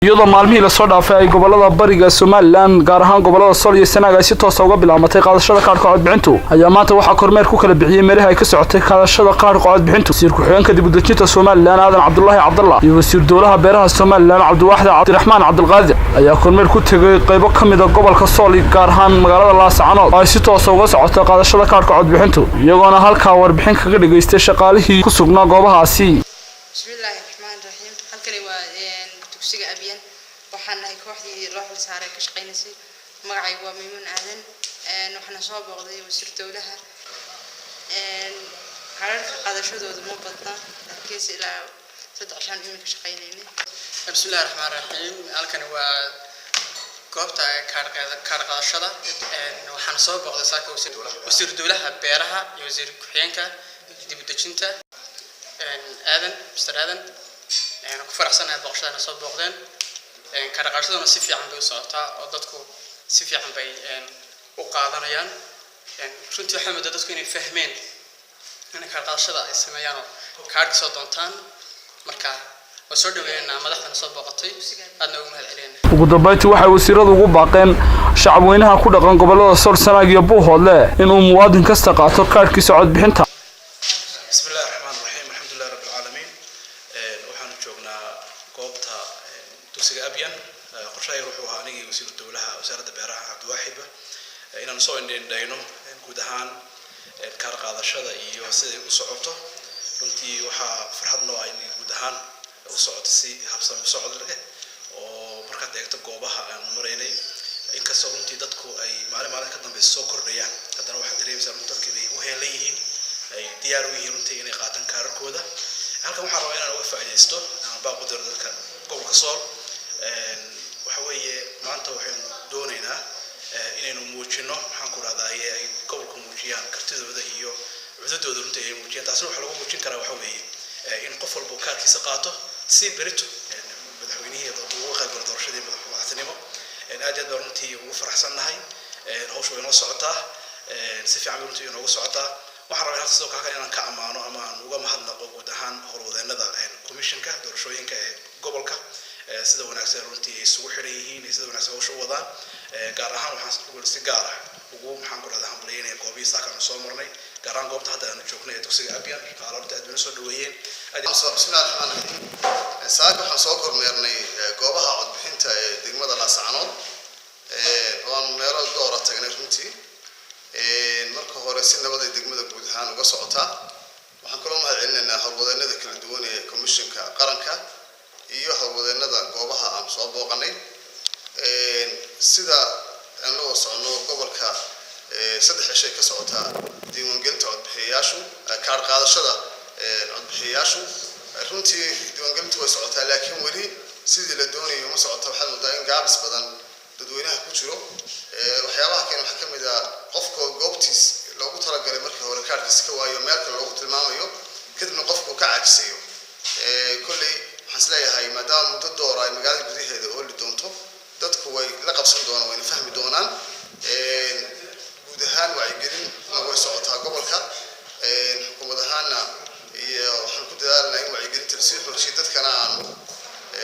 iyadoo maalmihii la soo dhaafay ay gobolada bariga Somaliland gaar ahaan gobolada Sool iyo Sanaag ay si toos ah uga bilaabatay qaadashada kaarka codbixintu ayaa maanta waxa kormeer ku kala bixiyay meelaha ay ka socotay qaadashada kaarka codbixintu wasiir ku-xigeenka dib u dejinta Somaliland Aadan Cabdullaahi Cabdallah iyo wasiir dowlaha beeraha Somaliland Cabdiwaaxid Cabdiraxmaan Cabdilqaadir ayaa kormeer ku tagay qaybo kamid ah gobolka Sool gaar ahaan magaalada Laascaanood ay si toos ah uga socotay qaadashada kaarka codbixintu iyagoona halka warbixin kaga dhageystay shaqaalihii ku sugnaa goobahaasi. dugsiga Abiyan waxaan nahay kooxdii loo xil saaray ka shaqeynayay magacaygu waa Maymuun Aadan waxaan soo booqday wasiir dowlaha kaarka qaadashadooda ma badna kiis ilaa 3 shan ka shaqeynayay. Bismillahir Rahmaanir Rahiim halkan waa goobta kaarka qaadashada waxaan soo booqday saaka wasiir dowlaha beeraha iyo wasiir ku-xigeenka dib u dejinta Aadan Mr. Aadan ku faraxsanahay booqashada soo booqdeen kaarka qaadashaduna si fiican bay u socotaa oo dadku si fiican bay u qaadanayaan runtii waxa muddo dadku inay fahmeen in kaarka qaadashada ay sameeyaan kaarka soo doontaan marka soo dhaweeyna madaxda soo booqatay aadna ugu mahadceliyeen. ugu dambeyntii waxay wasiiradu ugu baaqeen shacabweynaha ku dhaqan gobolada Sool Sanaag iyo Buuhoodle inuu muwaadin kasta qaato kaarkiisa codbixinta. Bismillahir Rahmaanir Rahiim alxamdulillahi rabbil caalamiin waxaan joognaa goobta dugsiga Abiyan qorshahay wuxuu ahaa anigii wasiir dowlaha wasaaradda beeraha Cabdiwaaxid inaan soo indhayno guud ahaan kaarka qaadashada iyo sida u socoto runtii waxa farxad noo ah in guud ahaan u socoto si habsami socod leh oo marka eegto goobaha aan mareynay inkastoo runtii dadku ay maalin ka dambeeyay soo kordhayaan haddana waxa dareemaysaa dadka inay u heelayeen ay diyaar u yihiin runtii inay qaataan kaarkooda halkan waxaan rabaa inaan uga faa'iideysto baaqo dadka gobolka Sool waxa weeye maanta waxaan doonaynaa inaynu muujino waxaan ku raadayay ay gobolka muujiyaan kartidooda iyo cududooda runtii ay muujiyaan taasna waxa lagu muujin karaa waxa weeye in qof walba kaarkiisa qaato si berito madaxweynaha ugu qayb galo doorashadii madaxweynenimo aad iyo aad runtii ugu faraxsanahay hawshu way noo socotaa si fiican runtii inoogu socotaa waxaan rabaa sidoo kale inaan ka amaano ama aan uga mahadnaqo guud ahaan howlwadeennada commissionka doorashooyinka ee gobolka sida wanaagsan runtii ay isugu xiran yihiin sida wanaagsan hawsha u wadaan gaar ahaan waxaan si gaar ah ugu maxaan ku raadaan hambalyeynaya goobihiisa halkaan soo marnay gaar ahaan goobta hadda aan joognay ee dugsiga Abiyan qaaladda aad soo dhaweeyeen. Bismillahir Rahmaanir Rahiim saaka waxaan soo kormeernay goobaha codbixinta ee degmada Laascaanood oo meelo door ah tagnay runtii marka hore si nabad ah degmada guud ahaan uga socota waxaan kaloo mahadcelinaynaa howlwadeennada kala duwan ee commissionka qaranka iyo howlwadeennada goobaha aan soo booqanay sida aan loo socono gobolka 3 cishay ka socota diiwaangelinta codbixiyayaashu kaarka qaadashada codbixiyayaashu runtii diiwaangelintu way socotaa laakiin weli sidii la doonayo ma socoto waxaan moodaa in gaabis badan dadweynaha ku jiro waxyaabaha kale waxa kamid ah qofka goobtiis loogu talagalay markii hore kaarkiisa ka waayo meel kale loogu tilmaamayo kadibna qofku ka caajisayo kulli waxaan isleeyahay maadaama muddo door ay magaalada gudaheeda oo li doonto dadku way la qabsan doonaan wayna fahmi doonaan guud ahaan wacyigelin way socotaa gobolka xukuumad ahaanna iyo waxaan ku dadaalnaa in wacyigelinta si xorshi dadkana aan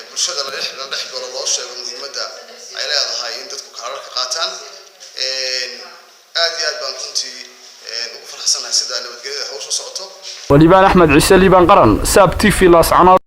bulshada la dhex galo loo sheego muhiimadda ay leedahay in dadku kaararka qaataan aad iyo aad baan runtii ugu faraxsanahay sida nabadgelyada hawsha socoto. Walibaan Axmed Ciise Liibaan Qaran SAB TV Laascaanood.